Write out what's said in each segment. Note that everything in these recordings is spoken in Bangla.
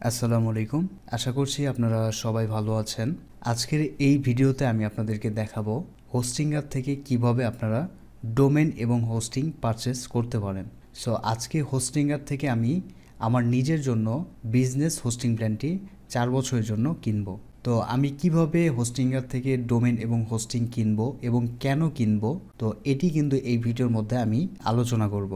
আসসালামু আলাইকুম। আশা করছি আপনারা সবাই ভালো আছেন। আজকের এই ভিডিওতে আমি আপনাদেরকে দেখাবো হোস্টিংয়ার থেকে কিভাবে আপনারা ডোমেন এবং হোস্টিং পারচেস করতে পারেন। সো আজকে হোস্টিংয়ার থেকে আমি আমার নিজের জন্য বিজনেস হোস্টিং প্ল্যানটি 4 বছরের জন্য কিনবো। তো আমি কিভাবে হোস্টিংয়ার থেকে ডোমেন এবং হোস্টিং কিনবো এবং কেন কিনবো, তো এটি কিন্তু এই ভিডিওর মধ্যে আমি আলোচনা করব।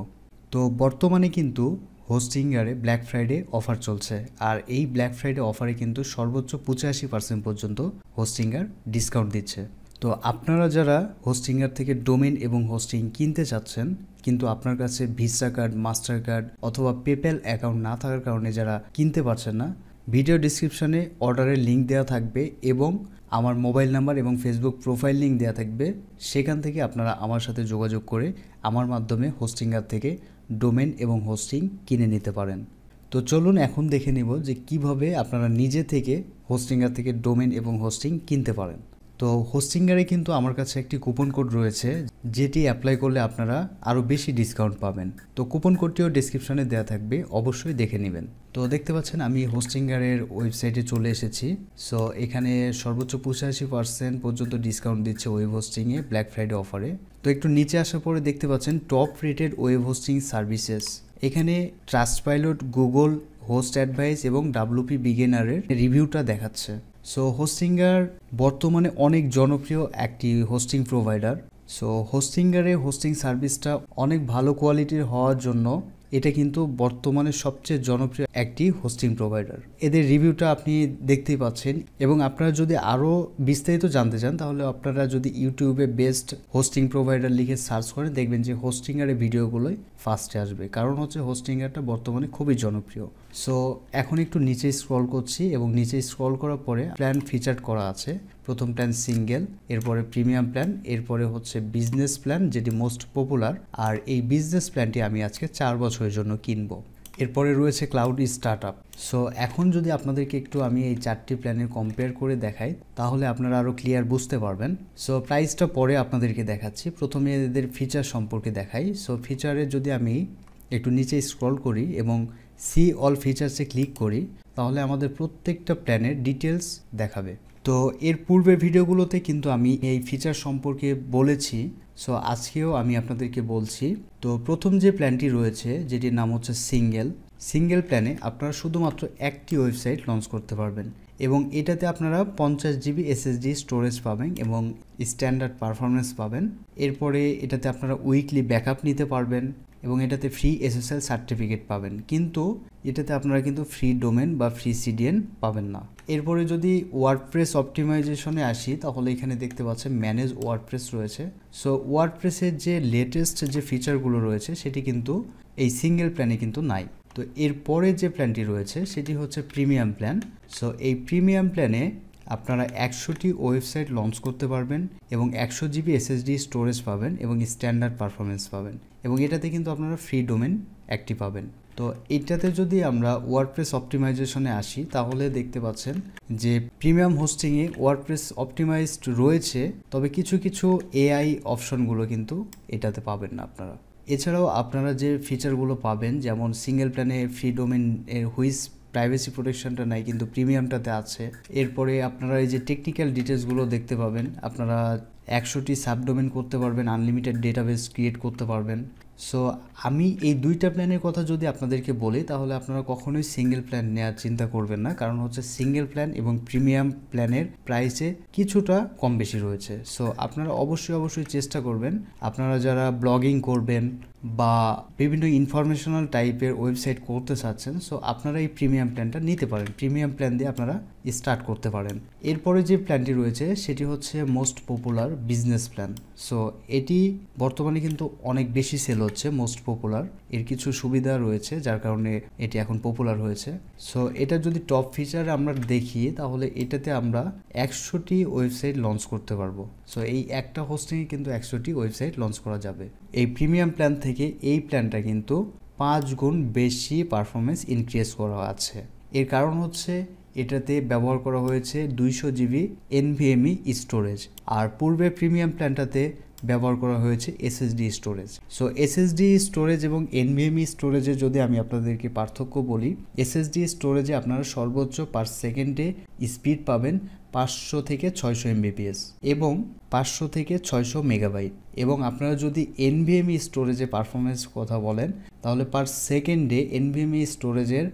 তো বর্তমানে কিন্তু হোস্টিংয়ারে ব্ল্যাক ফ্রাইডে অফার চলছে, আর এই ব্ল্যাক ফ্রাইডে অফারে কিন্তু সর্বোচ্চ 85% পর্যন্ত হোস্টিংয়ার ডিসকাউন্ট দিচ্ছে। তো আপনারা যারা হোস্টিংয়ার থেকে ডোমেন এবং হোস্টিং কিনতে চাচ্ছেন কিন্তু আপনার কাছে ভিসা কার্ড, মাস্টার কার্ড অথবা পেপ্যাল অ্যাকাউন্ট না থাকার কারণে যারা কিনতে পারছেন না, ভিডিও ডিসক্রিপশনে অর্ডারের লিঙ্ক দেওয়া থাকবে এবং আমার মোবাইল নাম্বার এবং ফেসবুক প্রোফাইল লিঙ্ক দেওয়া থাকবে। সেখান থেকে আপনারা আমার সাথে যোগাযোগ করে আমার মাধ্যমে হোস্টিংয়ার থেকে ডোমেন এবং হোস্টিং কিনে নিতে পারেন। তো চলুন এখন দেখে নেব যে কিভাবে আপনারা নিজে থেকে হোস্টিংয়ার থেকে ডোমেন এবং হোস্টিং কিনতে পারেন। তো হোস্টিংয়ারে কিন্তু আমার কাছে একটি কুপন কোড রয়েছে, যেটি অ্যাপ্লাই করলে আপনারা আরও বেশি ডিসকাউন্ট পাবেন। তো কুপন কোডটিও ডেসক্রিপশনে দেওয়া থাকবে, অবশ্যই দেখে নেবেন। তো দেখতে পাচ্ছেন আমি হোস্টিংয়ারের ওয়েবসাইটে চলে এসেছি। সো এখানে সর্বোচ্চ 85% পর্যন্ত ডিসকাউন্ট দিচ্ছে ওয়েব হোস্টিংয়ে ব্ল্যাক ফ্রাইডে অফারে। তো একটু নিচে আসার পরে দেখতে পাচ্ছেন top rated web hosting services. এখানে ট্রাস্টপাইলট, গুগল, হোস্ট অ্যাডভাইস এবং WP বিগিনারের রিভিউটা দেখাচ্ছে। সো হোস্টিংয়ার বর্তমানে অনেক জনপ্রিয় একটি হোস্টিং প্রোভাইডার। সো হোস্টিংয়ারে হোস্টিং সার্ভিসটা অনেক ভালো কোয়ালিটির হওয়ার জন্য এটা কিন্তু বর্তমানে সবচেয়ে জনপ্রিয় একটি হোস্টিং প্রোভাইডার। এদের রিভিউটা আপনি দেখতেই পাচ্ছেন, এবং আপনারা যদি আরও বিস্তারিত জানতে চান তাহলে আপনারা যদি ইউটিউবে বেস্ট হোস্টিং প্রোভাইডার লিখে সার্চ করেন, দেখবেন যে হোস্টিংয়ারের ভিডিওগুলোই ফার্স্টে আসবে, কারণ হচ্ছে হোস্টিংয়ারটা বর্তমানে খুবই জনপ্রিয়। সো এখন একটু নিচে স্ক্রল করছি এবং নিচে স্ক্রল করার পরে প্ল্যান ফিচার করা আছে। প্রথম প্ল্যান সিঙ্গেল, এরপরে প্রিমিয়াম প্ল্যান, এরপরে হচ্ছে বিজনেস প্ল্যান যেটি মোস্ট পপুলার। আর এই বিজনেস প্ল্যানটি আমি আজকে 4 বছরের জন্য কিনবো। এরপরে রয়েছে ক্লাউড স্টার্টআপ। সো এখন যদি আপনাদেরকে একটু আমি এই 4টি প্ল্যানের কম্পেয়ার করে দেখাই তাহলে আপনারা আরও ক্লিয়ার বুঝতে পারবেন। সো প্রাইসটা পরে আপনাদেরকে দেখাচ্ছি, প্রথমে এদের ফিচার সম্পর্কে দেখাই। সো ফিচারে যদি আমি একটু নিচে স্ক্রল করি এবং সি অল ফিচার্সে ক্লিক করি তাহলে আমাদের প্রত্যেকটা প্ল্যানের ডিটেলস দেখাবে। তো এর পূর্বের ভিডিওগুলোতে কিন্তু আমি এই ফিচার সম্পর্কে বলেছি, সো আজকেও আমি আপনাদেরকে বলছি। তো প্রথম যে প্ল্যানটি রয়েছে যেটির নাম হচ্ছে সিঙ্গেল প্ল্যানে আপনারা শুধুমাত্র একটি ওয়েবসাইট লঞ্চ করতে পারবেন এবং এটাতে আপনারা 50 GB SSD স্টোরেজ পাবেন এবং স্ট্যান্ডার্ড পারফরমেন্স পাবেন। এরপরে এটাতে আপনারা উইকলি ব্যাকআপ নিতে পারবেন এবং এটাতে ফ্রি SSL সার্টিফিকেট পাবেন, কিন্তু এটাতে আপনারা কিন্তু ফ্রি ডোমেন বা ফ্রি CDN পাবেন না। এরপরে যদি ওয়ার্ডপ্রেস অপটিমাইজেশনে আসি তাহলে এখানে দেখতে পাচ্ছেন ম্যানেজ ওয়ার্ডপ্রেস রয়েছে। সো ওয়ার্ডপ্রেসের যে লেটেস্ট যে ফিচারগুলো রয়েছে সেটি কিন্তু এই সিঙ্গেল প্ল্যানে কিন্তু নাই। তো এরপরে যে প্ল্যানটি রয়েছে সেটি হচ্ছে প্রিমিয়াম প্ল্যান। সো এই প্রিমিয়াম প্ল্যানে আপনারা 100টি ওয়েবসাইট লঞ্চ করতে পারবেন এবং 100 GB SSD স্টোরেজ পাবেন এবং স্ট্যান্ডার্ড পারফরমেন্স পাবেন, এবং এটাতে কিন্তু আপনারা ফ্রি ডোমেন একটি পাবেন। তো এটাতে যদি আমরা ওয়ার্ডপ্রেস অপটিমাইজেশনে আসি তাহলে দেখতে পাচ্ছেন যে প্রিমিয়াম হোস্টিংয়ে ওয়ার্ডপ্রেস অপটিমাইজড রয়েছে, তবে কিছু কিছু AI অপশনগুলো কিন্তু এটাতে পাবেন না আপনারা। এছাড়াও আপনারা যে ফিচারগুলো পাবেন, যেমন সিঙ্গেল প্ল্যানে ফ্রি ডোমেন এর হুইস প্রাইভেসি প্রোটেকশনটা নাই কিন্তু প্রিমিয়ামটাতে আছে। এরপরে আপনারা এই যে টেকনিক্যাল ডিটেলসগুলো দেখতে পাবেন, আপনারা 100টি সাবডোমেন করতে পারবেন, আনলিমিটেড ডেটাবেস ক্রিয়েট করতে পারবেন। সো আমি এই দুইটা প্ল্যানের কথা যদি আপনাদেরকে বলি তাহলে আপনারা কখনোই সিঙ্গেল প্ল্যান নেওয়ার চিন্তা করবেন না, কারণ হচ্ছে সিঙ্গেল প্ল্যান এবং প্রিমিয়াম প্ল্যানের প্রাইসে কিছুটা কম বেশি রয়েছে। সো আপনারা অবশ্যই চেষ্টা করবেন, আপনারা যারা ব্লগিং করবেন বা বিভিন্ন ইনফরমেশনাল টাইপের ওয়েবসাইট করতে চাচ্ছেন, সো আপনারা এই প্রিমিয়াম প্ল্যানটা নিতে পারেন। প্রিমিয়াম প্ল্যান দিয়ে আপনারা স্টার্ট করতে পারেন। এরপরে যে প্ল্যানটি রয়েছে সেটি হচ্ছে most popular business plan. So এটি বর্তমানে কিন্তু অনেক বেশি সেল হচ্ছে, মোস্ট পপুলার। এর কিছু সুবিধা রয়েছে যার কারণে এটি এখন পপুলার হয়েছে। সো এটা যদি টপ ফিচার আমরা দেখি তাহলে এটাতে আমরা 100টি ওয়েবসাইট লঞ্চ করতে পারবো। সো এই একটা হোস্টিংয়ে কিন্তু 100টি ওয়েবসাইট লঞ্চ করা যাবে। এই প্রিমিয়াম প্ল্যান থেকে এই প্ল্যানটা কিন্তু 5 গুণ বেশি পারফরমেন্স ইনক্রিজ করা আছে। এর কারণ হচ্ছে এটাতে ব্যবহার করা হয়েছে 200 GB NVMe স্টোরেজ, আর পূর্বে প্রিমিয়াম প্ল্যানটাতে ব্যবহার করা হয়েছে SSD storage. So SSD storage এবং এনভিএমই স্টোরেজে যদি আমি আপনাদেরকে পার্থক্য বলি, এসএসডি স্টোরেজে আপনারা সর্বোচ্চ পার সেকেন্ডে স্পিড পাবেন 500 থেকে 600 এমবিপিএস এবং 500 থেকে 600 মেগাবাইট। এবং আপনারা যদি এনভিএমই স্টোরেজে পারফরমেন্স কথা বলেন তাহলে পার সেকেন্ডে এনভিএমই স্টোরেজের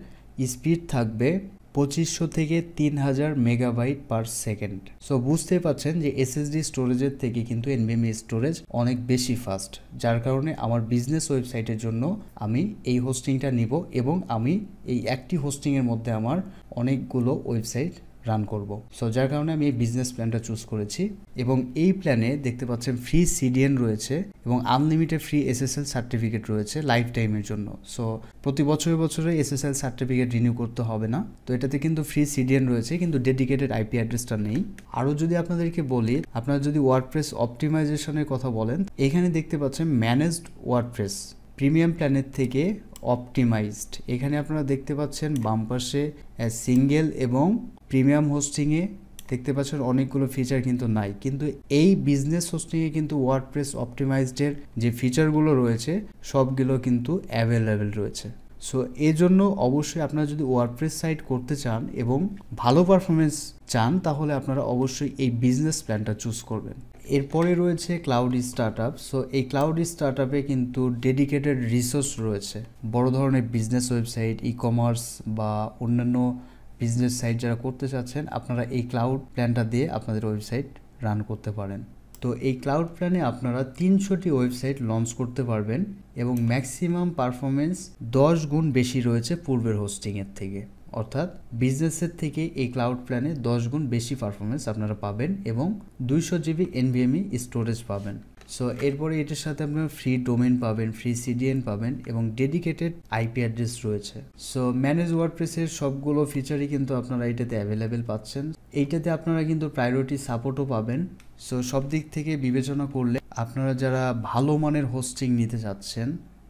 স্পিড থাকবে 2500 থেকে 3000 মেগাবাইট পার সেকেন্ড। সো বুঝতে পারছেন যে এসএসডি স্টোরেজের থেকে কিন্তু এনভিএমই স্টোরেজ অনেক বেশি ফাস্ট, যার কারণে আমার বিজনেস ওয়েবসাইটের জন্য আমি এই হোস্টিংটা নিব এবং আমি এই একটি হোস্টিংয়ের মধ্যে আমার অনেকগুলো ওয়েবসাইট রান করব। সো যার কারণে আমি এই বিজনেস প্ল্যানটা চুজ করেছি এবং এই প্ল্যানে দেখতে পাচ্ছেন ফ্রি সিডিএন রয়েছে এবং আনলিমিটেড ফ্রি এসএসএল সার্টিফিকেট রয়েছে লাইফ টাইমের জন্য। সো প্রতি বছরে এসএসএল সার্টিফিকেট রিনিউ করতে হবে না। তো এটাতে কিন্তু ফ্রি সিডিএন রয়েছে, কিন্তু ডেডিকেটেড আইপি অ্যাড্রেসটা নেই। আরও যদি আপনাদেরকে বলি, আপনারা যদি ওয়ার্ডপ্রেস অপটিমাইজেশনের কথা বলেন, এখানে দেখতে পাচ্ছেন ম্যানেজড ওয়ার্ডপ্রেস প্রিমিয়াম প্ল্যানের থেকে অপটিমাইজড। এখানে আপনারা দেখতে পাচ্ছেন বাম পাশে সিঙ্গেল এবং প্রিমিয়াম হোস্টিংয়ে দেখতে পাচ্ছেন অনেকগুলো ফিচার কিন্তু নাই, কিন্তু এই বিজনেস হোস্টিংয়ে কিন্তু ওয়ার্ডপ্রেস অপটিমাইজডের যে ফিচারগুলো রয়েছে সবগুলো কিন্তু অ্যাভেলেবেল রয়েছে। সো এই জন্য অবশ্যই আপনারা যদি ওয়ার্ডপ্রেস সাইট করতে চান এবং ভালো পারফরমেন্স চান তাহলে আপনারা অবশ্যই এই বিজনেস প্ল্যানটা চুজ করবেন। এরপরে রয়েছে ক্লাউড স্টার্টআপ। সো এই ক্লাউড স্টার্টআপে কিন্তু ডেডিকেটেড রিসোর্স রয়েছে। বড় ধরনের বিজনেস ওয়েবসাইট, ই কমার্স বা অন্যান্য বিজনেস সাইট যারা করতে চাচ্ছেন, আপনারা এই ক্লাউড প্ল্যানটা দিয়ে আপনাদের ওয়েবসাইট রান করতে পারেন। তো এই ক্লাউড প্ল্যানে আপনারা 300টি ওয়েবসাইট লঞ্চ করতে পারবেন এবং ম্যাক্সিমাম পারফরমেন্স 10 গুণ বেশি রয়েছে পূর্বের হোস্টিংয়ের থেকে। অর্থাৎ বিজনেসের থেকে এই ক্লাউড প্ল্যানে 10 গুণ বেশি পারফরমেন্স আপনারা পাবেন এবং 200 জিবি এনভিএমই স্টোরেজ পাবেন। সো এরপরে এটার সাথে আপনারা ফ্রি ডোমেন পাবেন, ফ্রি সিডিএন পাবেন এবং ডেডিকেটেড আইপি অ্যাড্রেস রয়েছে। সো ম্যানেজ ওয়ার্ডপ্রেসের সবগুলো ফিচারই কিন্তু আপনারা এটাতে অ্যাভেলেবেল পাচ্ছেন। এইটাতে আপনারা কিন্তু প্রায়োরিটি সাপোর্টও পাবেন। সো সব দিক থেকে বিবেচনা করলে আপনারা যারা ভালো মানের হোস্টিং নিতে চাচ্ছেন,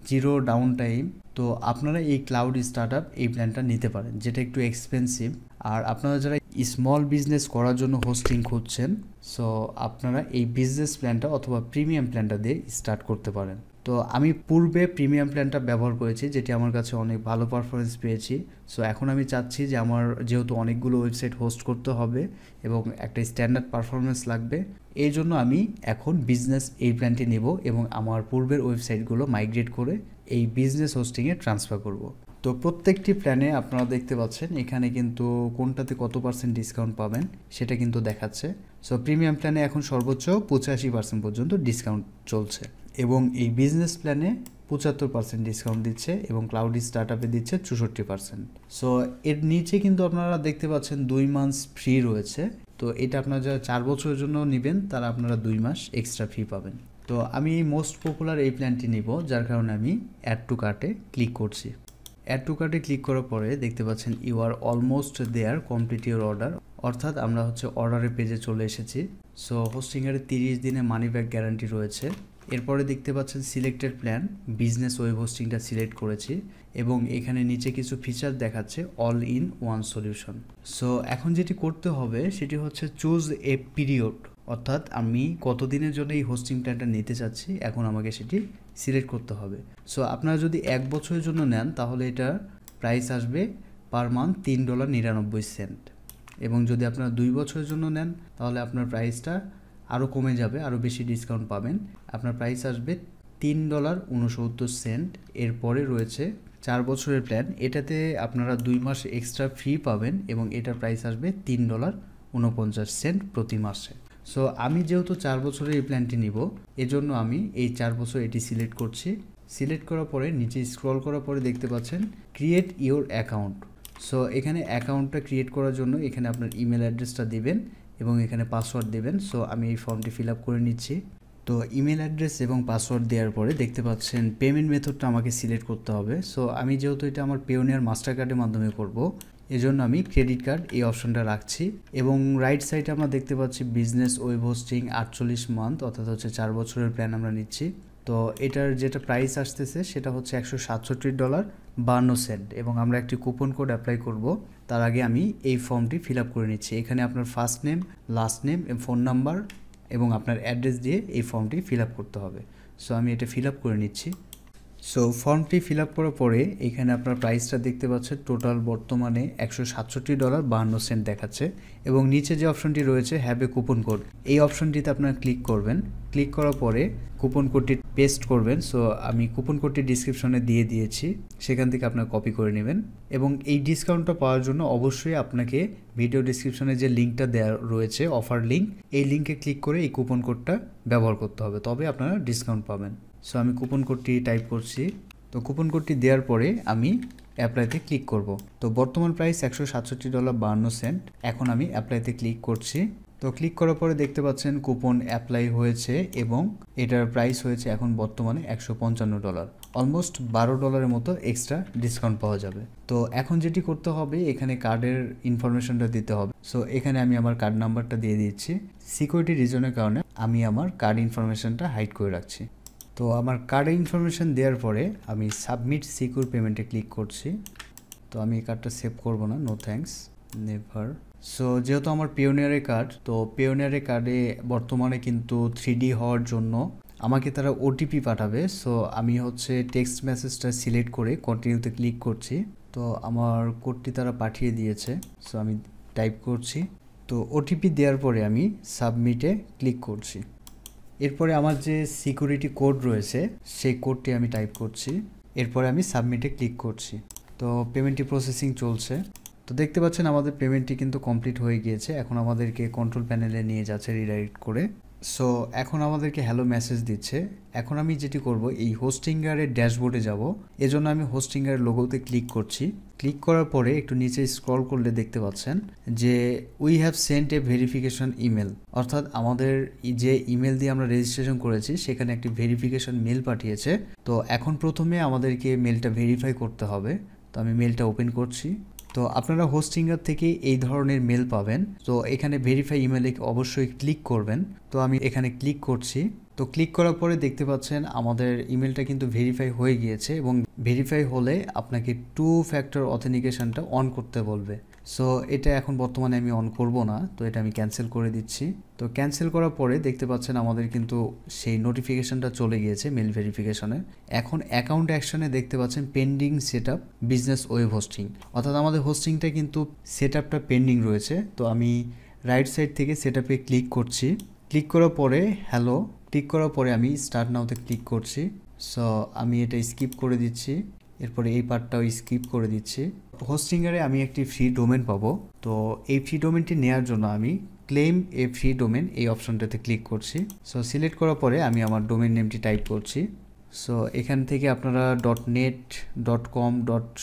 জিরো ডাউন টাইম, তো আপনারা এই ক্লাউড স্টার্টআপ এই প্ল্যানটা নিতে পারেন, যেটা একটু এক্সপেন্সিভ। আর আপনারা যারা স্মল বিজনেস করার জন্য হোস্টিং খুঁজছেন, সো আপনারা এই বিজনেস প্ল্যানটা অথবা প্রিমিয়াম প্ল্যানটা দিয়ে স্টার্ট করতে পারেন। তো আমি পূর্বে প্রিমিয়াম প্ল্যানটা ব্যবহার করেছি, যেটি আমার কাছে অনেক ভালো পারফরমেন্স পেয়েছি। সো এখন আমি চাচ্ছি যে আমার যেহেতু অনেকগুলো ওয়েবসাইট হোস্ট করতে হবে এবং একটা স্ট্যান্ডার্ড পারফরমেন্স লাগবে, এই জন্য আমি এখন বিজনেস এই প্ল্যানটি নেব এবং আমার পূর্বের ওয়েবসাইটগুলো মাইগ্রেট করে এই বিজনেস হোস্টিংয়ে ট্রান্সফার করব। তো প্রত্যেকটি প্ল্যানে আপনারা দেখতে পাচ্ছেন এখানে কিন্তু কোনটাতে কত % ডিসকাউন্ট পাবেন সেটা কিন্তু দেখাচ্ছে। সো প্রিমিয়াম প্ল্যানে এখন সর্বোচ্চ 85% পর্যন্ত ডিসকাউন্ট চলছে এবং এই বিজনেস প্ল্যানে 75% ডিসকাউন্ট দিচ্ছে এবং ক্লাউড স্টার্টআপে দিচ্ছে 64%। সো এর নিচে কিন্তু আপনারা দেখতে পাচ্ছেন 2 মান্থস ফ্রি রয়েছে। তো এটা আপনারা যারা 4 বছরের জন্য নেবেন তারা আপনারা 2 মাস এক্সট্রা ফ্রি পাবেন। তো আমি মোস্ট পপুলার এই প্ল্যানটি নিব, যার কারণে আমি অ্যাড টু কার্টে ক্লিক করছি। অ্যাড টু কার্টে ক্লিক করার পরে দেখতে পাচ্ছেন you are almost there, complete your order. অর্থাৎ আমরা অর্ডারের পেজে চলে এসেছি। সো হোস্টিংয়ের 30 দিনে মানি ব্যাক গ্যারান্টি রয়েছে। এরপরে দেখতে পাচ্ছেন সিলেক্টেড প্ল্যান, বিজনেস ওয়েব হোস্টিংটা সিলেক্ট করেছি এবং এখানে নিচে কিছু ফিচার দেখাচ্ছে all in one solution. So এখন যেটি করতে হবে সেটি হচ্ছে চুজ এ পিরিয়ড, অর্থাৎ আমি কতদিনের জন্য এই হোস্টিং প্ল্যানটা নিতে চাচ্ছি এখন আমাকে সেটি সিলেক্ট করতে হবে। সো আপনারা যদি 1 বছরের জন্য নেন তাহলে এটা প্রাইস আসবে পার মান্থ $3.99 এবং যদি আপনারা 2 বছরের জন্য নেন তাহলে আপনার প্রাইসটা আরও কমে যাবে, আরও বেশি ডিসকাউন্ট পাবেন। আপনার প্রাইস আসবে $3.69। এরপরে রয়েছে 4 বছরের প্ল্যান, এটাতে আপনারা 2 মাস এক্সট্রা ফ্রি পাবেন এবং এটার প্রাইস আসবে $3.49 প্রতি মাসে। সো আমি যেহেতু 4 বছরের এই প্ল্যানটি নিব, এজন্য আমি এই 4 বছর এটি সিলেক্ট করছি। সিলেক্ট করার পরে নিচে স্ক্রল করার পরে দেখতে পাচ্ছেন ক্রিয়েট ইওর অ্যাকাউন্ট। সো এখানে অ্যাকাউন্টটা ক্রিয়েট করার জন্য এখানে আপনার ইমেল অ্যাড্রেসটা দিবেন এবং এখানে পাসওয়ার্ড দেবেন। সো আমি এই ফর্মটি ফিল আপ করে নিচ্ছি। তো ইমেল অ্যাড্রেস এবং পাসওয়ার্ড দেওয়ার পরে দেখতে পাচ্ছেন পেমেন্ট মেথডটা আমাকে সিলেক্ট করতে হবে। সো আমি যেহেতু এটা আমার পেওনিয়ার মাস্টার কার্ডের মাধ্যমে করব, এজন্য আমি ক্রেডিট কার্ড এই অপশনটা রাখছি এবং রাইট সাইডে আমরা দেখতে পাচ্ছি বিজনেস ওয়েব হোস্টিং 48 মান্থ, অর্থাৎ 4 বছরের প্ল্যান আমরা নিচ্ছি। তো এটার যেটা প্রাইস আসতেছে সেটা হচ্ছে $167.52 এবং আমরা একটি কুপন কোড অ্যাপ্লাই করব। তার আগে আমি এই ফর্মটি ফিল আপ করে নিচ্ছি। এখানে আপনার first name, last name, phone number এবং আপনার অ্যাড্রেস দিয়ে এই ফর্মটি ফিল আপ করতে হবে। সো আমি এটা ফিল আপ করে নিচ্ছি। সো ফর্মটি ফিল আপ করার পরে এখানে আপনার প্রাইসটা দেখতে পাচ্ছেন, টোটাল বর্তমানে $167.52 দেখাচ্ছে এবং নিচে যে অপশনটি রয়েছে হ্যাভ এ কুপন কোড, এই অপশনটিতে আপনারা ক্লিক করবেন। ক্লিক করার পরে কুপন কোডটি পেস্ট করবেন। সো আমি কুপন কোডটি ডিসক্রিপশনে দিয়ে দিয়েছি, সেখান থেকে আপনারা কপি করে নেবেন এবং এই ডিসকাউন্টটা পাওয়ার জন্য অবশ্যই আপনাকে ভিডিও ডিসক্রিপশনে যে লিঙ্কটা দেওয়া রয়েছে অফার লিঙ্ক, এই লিঙ্কে ক্লিক করে এই কুপন কোডটা ব্যবহার করতে হবে, তবে আপনারা ডিসকাউন্ট পাবেন। সো আমি কুপন কোডটি টাইপ করছি। তো কুপন কোডটি দেওয়ার পরে আমি অ্যাপ্লাইতে ক্লিক করব। তো বর্তমান প্রাইস $167.52। এখন আমি অ্যাপ্লাইতে ক্লিক করছি। তো ক্লিক করার পরে দেখতে পাচ্ছেন কুপন অ্যাপ্লাই হয়েছে এবং এটার প্রাইস হয়েছে এখন বর্তমানে $155। অলমোস্ট $12 মতো এক্সট্রা ডিসকাউন্ট পাওয়া যাবে। তো এখন যেটি করতে হবে, এখানে কার্ডের ইনফরমেশনটা দিতে হবে। সো এখানে আমি আমার কার্ড নাম্বারটা দিয়ে দিচ্ছি। সিকিউরিটি রিজনের কারণে আমি আমার কার্ড ইনফরমেশনটা হাইড করে রাখছি। তো আমার কার্ডের ইনফরমেশন দেওয়ার পরে আমি সাবমিট সিকিউর পেমেন্টে ক্লিক করছি। তো আমি এই কার্ডটা সেভ করব না, নো থ্যাঙ্কস, নেভার। সো যেহেতু আমার পিওনিয়ারের কার্ড, তো পিওনিয়ারের কার্ডে বর্তমানে কিন্তু 3D হওয়ার জন্য আমাকে তারা ওটিপি পাঠাবে। সো আমি টেক্সট মেসেজটা সিলেক্ট করে কন্টিনিউতে ক্লিক করছি। তো আমার কোডটি তারা পাঠিয়ে দিয়েছে। সো আমি টাইপ করছি। তো ওটিপি দেওয়ার পরে আমি সাবমিটে ক্লিক করছি। এরপরে আমার যে সিকিউরিটি কোড রয়েছে সেই কোডটি আমি টাইপ করছি। এরপরে আমি সাবমিটে ক্লিক করছি। তো পেমেন্টটি প্রসেসিং চলছে। তো দেখতে পাচ্ছেন আমাদের পেমেন্টটি কিন্তু কমপ্লিট হয়ে গিয়েছে। এখন আমাদেরকে কন্ট্রোল প্যানেলে নিয়ে যাচ্ছে রিডাইরেক্ট করে। সো এখন আমাদেরকে হ্যালো মেসেজ দিচ্ছে। এখন আমি যেটি করব, এই হোস্টিংয়ারের ড্যাশবোর্ডে যাব। এজন্য আমি হোস্টিংয়ারের লোগোতে ক্লিক করছি। ক্লিক করার পরে একটু নিচে স্ক্রল করলে দেখতে পাচ্ছেন যে we have sent a verification email, অর্থাৎ আমাদের যে ইমেল দিয়ে আমরা রেজিস্ট্রেশন করেছি সেখানে একটি ভেরিফিকেশন মেল পাঠিয়েছে। তো এখন প্রথমে আমাদেরকে মেলটা ভেরিফাই করতে হবে। তো আমি মেলটা ওপেন করছি। তো আপনারা হোস্টিংয়ার থেকে এই ধরনের মেল পাবেন। তো এখানে ভেরিফাই ইমেলে অবশ্যই ক্লিক করবেন। তো আমি এখানে ক্লিক করছি। তো ক্লিক করার পরে দেখতে পাচ্ছেন আমাদের ইমেলটা কিন্তু ভেরিফাই হয়ে গিয়েছে এবং ভেরিফাই হলে আপনাকে 2 ফ্যাক্টর অথেন্টিকেশনটা অন করতে বলবে। সো এটা এখন বর্তমানে আমি অন করব না, তো এটা আমি ক্যান্সেল করে দিচ্ছি। তো ক্যান্সেল করার পরে দেখতে পাচ্ছেন আমাদের কিন্তু সেই নোটিফিকেশনটা চলে গিয়েছে মেল ভেরিফিকেশনে। এখন অ্যাকাউন্ট অ্যাকশনে দেখতে পাচ্ছেন pending set up business web hosting, অর্থাৎ আমাদের হোস্টিংটা কিন্তু সেট আপটা পেন্ডিং রয়েছে। তো আমি রাইট সাইড থেকে সেট আপে ক্লিক করছি। ক্লিক করার পরে হ্যালো, ক্লিক করার পরে আমি স্টার্ট নাওতে ক্লিক করছি। সো আমি এটা স্কিপ করে দিচ্ছি। এরপরে এই পার্টটাও স্কিপ করে দিচ্ছি। হোস্টিংয়ারে আমি একটি ফ্রি ডোমেন পাবো। তো এই ফ্রি ডোমেনটি নেওয়ার জন্য আমি ক্লেম এ ফ্রি ডোমেন এই অপশনটাতে ক্লিক করছি। সো সিলেক্ট করার পরে আমি আমার ডোমেন নেমটি টাইপ করছি। সো এখান থেকে আপনারা .net .com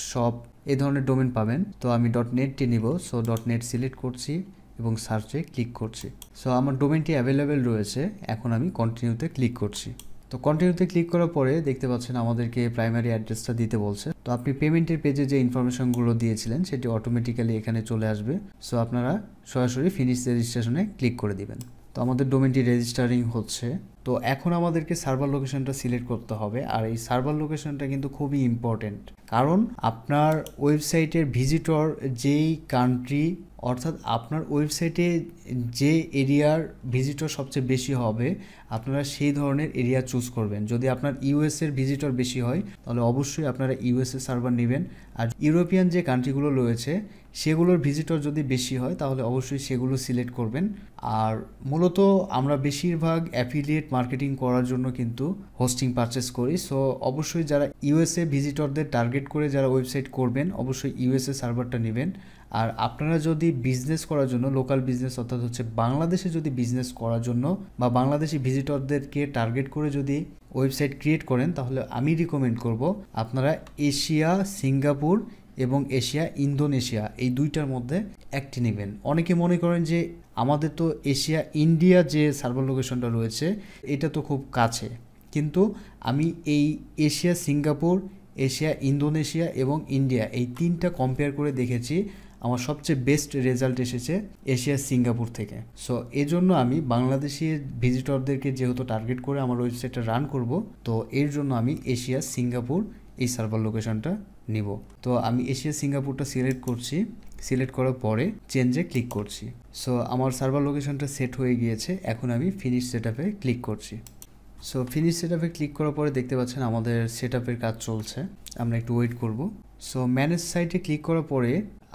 .shop এই ধরনের ডোমেন পাবেন। তো আমি .netটি নিব। সো .net সিলেক্ট করছি এবং সার্চে ক্লিক করছি। সো আমার ডোমেনটি অ্যাভেলেবেল রয়েছে। এখন আমি কন্টিনিউতে ক্লিক করছি। তো কন্টিনিউতে ক্লিক করার পরে দেখতে পাচ্ছেন আমাদেরকে প্রাইমারি অ্যাড্রেসটা দিতে বলছে। তো আপনি পেমেন্টের পেজে যে ইনফরমেশনগুলো দিয়েছিলেন সেটি অটোমেটিক্যালি এখানে চলে আসবে। সো আপনারা সরাসরি ফিনিশ রেজিস্ট্রেশনে ক্লিক করে দিবেন। তো আমাদের ডোমেনটি রেজিস্টারিং হচ্ছে। তো এখন আমাদেরকে সার্ভার লোকেশনটা সিলেক্ট করতে হবে। আর এই সার্ভার লোকেশনটা কিন্তু খুবই ইম্পর্টেন্ট, কারণ আপনার ওয়েবসাইটের ভিজিটর যেই কান্ট্রি, অর্থাৎ আপনার ওয়েবসাইটে যে এরিয়ার ভিজিটর সবচেয়ে বেশি হবে আপনারা সেই ধরনের এরিয়া চুজ করবেন। যদি আপনার ইউএসের ভিজিটর বেশি হয় তাহলে অবশ্যই আপনারা ইউএসএ সার্ভার নেবেন। আর ইউরোপিয়ান যে কান্ট্রিগুলো রয়েছে সেগুলোর ভিজিটর যদি বেশি হয় তাহলে অবশ্যই সেগুলো সিলেক্ট করবেন। আর মূলত আমরা বেশিরভাগ অ্যাফিলিয়েট মার্কেটিং করার জন্য কিন্তু হোস্টিং পারচেস করি। সো অবশ্যই যারা ইউএসএ ভিজিটরদের টার্গেট করে যারা ওয়েবসাইট করবেন অবশ্যই ইউএসএ সার্ভারটা নেবেন। আর আপনারা যদি বিজনেস করার জন্য লোকাল বিজনেস, অর্থাৎ বাংলাদেশে যদি বিজনেস করার জন্য বা বাংলাদেশি ভিজিটরদেরকে টার্গেট করে যদি ওয়েবসাইট ক্রিয়েট করেন তাহলে আমি রিকমেন্ড করব আপনারা এশিয়া সিঙ্গাপুর এবং এশিয়া ইন্দোনেশিয়া এই দুইটার মধ্যে একটি নেবেন। অনেকে মনে করেন যে আমাদের তো এশিয়া ইন্ডিয়া যে সার্ভার লোকেশনটা রয়েছে এটা তো খুব কাছে, কিন্তু আমি এই এশিয়া সিঙ্গাপুর, এশিয়া ইন্দোনেশিয়া এবং ইন্ডিয়া এই তিনটা কম্পেয়ার করে দেখেছি, আমার সবচেয়ে বেস্ট রেজাল্ট এসেছে এশিয়া সিঙ্গাপুর থেকে। সো এজন্য আমি বাংলাদেশি ভিজিটরদেরকে যেহেতু টার্গেট করে আমার ওয়েবসাইটটা রান করব, তো এর জন্য আমি এশিয়া সিঙ্গাপুর এই সার্ভার লোকেশনটা নিব। তো আমি এশিয়া সিঙ্গাপুরটা সিলেক্ট করছি। সিলেক্ট করার পরে চেঞ্জে ক্লিক করছি। সো আমার সার্ভার লোকেশনটা সেট হয়ে গিয়েছে। এখন আমি ফিনিশ সেটআপে ক্লিক করছি। সো ফিনিশ সেটআপে ক্লিক করার পরে দেখতে পাচ্ছেন আমাদের সেটআপের কাজ চলছে। আমরা একটু ওয়েট করব। সো ম্যানেজ সাইটে ক্লিক করার পরে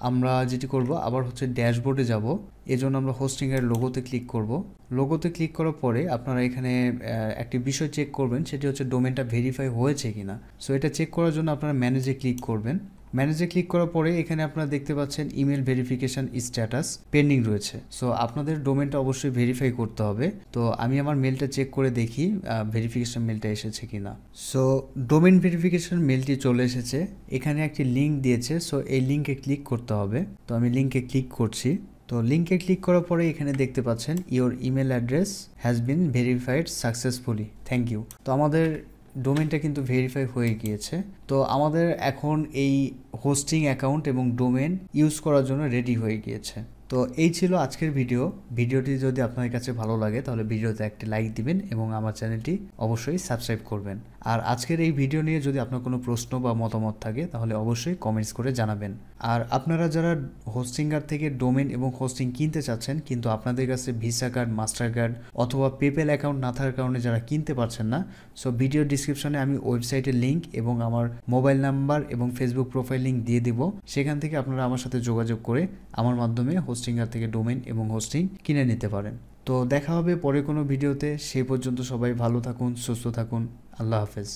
আমরা যেটি করব আবার হচ্ছে ড্যাশবোর্ডে যাব। এজন্য আমরা হোস্টিংয়ের লোগোতে ক্লিক করব। লোগোতে ক্লিক করার পরে আপনারা এখানে একটি বিষয় চেক করবেন, সেটি হচ্ছে ডোমেনটা ভেরিফাই হয়েছে কিনা। সো এটা চেক করার জন্য আপনারা ম্যানেজে ক্লিক করবেন। ম্যানেজে ক্লিক করার পরে এখানে আপনারা দেখতে পাচ্ছেন ইমেল ভেরিফিকেশন স্ট্যাটাস পেন্ডিং রয়েছে। সো আপনাদের ডোমেনটা অবশ্যই ভেরিফাই করতে হবে। তো আমি আমার মেলটা চেক করে দেখি ভেরিফিকেশন মেলটা এসেছে কিনা। সো ডোমেন ভেরিফিকেশন মেলটি চলে এসেছে। এখানে একটি লিঙ্ক দিয়েছে, সো এই লিঙ্কে ক্লিক করতে হবে। তো আমি লিঙ্কে ক্লিক করছি। তো লিঙ্কে ক্লিক করার পরে এখানে দেখতে পাচ্ছেন your email address has been verified successfully, thank you. তো আমাদের ডোমেনটা কিন্তু ভেরিফাই হয়ে গিয়েছে। তো আমাদের এখন এই হোস্টিং অ্যাকাউন্ট এবং ডোমেন ইউজ করার জন্য রেডি হয়ে গিয়েছে। তো এই ছিল আজকের ভিডিওটি যদি আপনাদের কাছে ভালো লাগে তাহলে ভিডিওতে একটি লাইক দিবেন এবং আমার চ্যানেলটি অবশ্যই সাবস্ক্রাইব করবেন। আর আজকের এই ভিডিও নিয়ে যদি আপনার কোনো প্রশ্ন বা মতামত থাকে তাহলে অবশ্যই কমেন্টস করে জানাবেন। আর আপনারা যারা হোস্টিঙ্গার থেকে ডোমেন এবং হোস্টিং কিনতে চাচ্ছেন কিন্তু আপনাদের কাছে ভিসা কার্ড, মাস্টার কার্ড অথবা পেপ্যাল অ্যাকাউন্ট না থাকার কারণে যারা কিনতে পারছেন না, সো ভিডিও ডিসক্রিপশনে আমি ওয়েবসাইটের লিঙ্ক এবং আমার মোবাইল নাম্বার এবং ফেসবুক প্রোফাইল লিঙ্ক দিয়ে দিব। সেখান থেকে আপনারা আমার সাথে যোগাযোগ করে আমার মাধ্যমে হোস্টিঙ্গার থেকে ডোমেন এবং হোস্টিং কিনে নিতে পারেন। তো দেখা হবে পরে কোনো ভিডিওতে। সেই পর্যন্ত সবাই ভালো থাকুন, সুস্থ থাকুন। আল্লাহ হাফেজ।